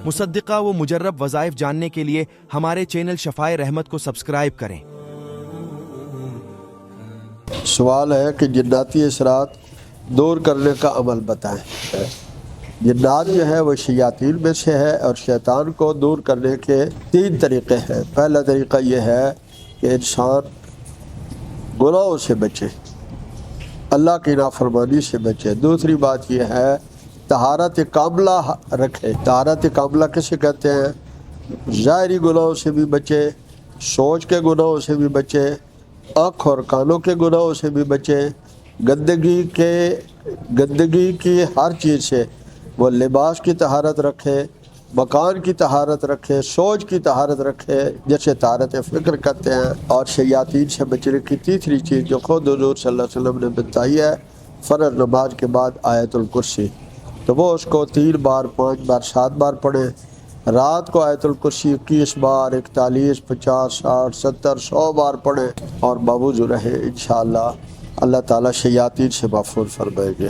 مصدقہ و مجرب وظائف جاننے کے لیے ہمارے چینل شفائے رحمت کو سبسکرائب کریں۔ سوال ہے کہ جناتی اثرات دور کرنے کا عمل بتائیں۔ جنات جو ہے وہ شیاطین میں سے ہے، اور شیطان کو دور کرنے کے 3 طریقے ہیں۔ پہلا طریقہ یہ ہے کہ انسان گناہوں سے بچے، اللہ کی نافرمانی سے بچے۔ دوسری بات یہ ہے طہارت کاملہ رکھے۔ طہارت کاملہ کسے کہتے ہیں؟ ظاہری گناہوں سے بھی بچے، سوچ کے گناہوں سے بھی بچے، آنکھ اور کانوں کے گناہوں سے بھی بچے، گندگی کی ہر چیز سے۔ وہ لباس کی طہارت رکھے، مکان کی طہارت رکھے، سوچ کی طہارت رکھے، جیسے طہارت فکر کہتے ہیں۔ اور شیاطین سے بچنے کی تیسری چیز جو خود حضور صلی اللہ علیہ وسلم نے بتائی ہے، فرض نماز کے بعد آیت الکرسی، تو وہ اس کو 3 بار 5 بار 7 بار پڑھیں۔ رات کو آیت الکرسی 21 بار 41 50 60 70 100 بار پڑھیں اور باوضو رہیں۔ انشاءاللہ اللہ تعالیٰ شیاطین سے محفوظ فرمائیں گے۔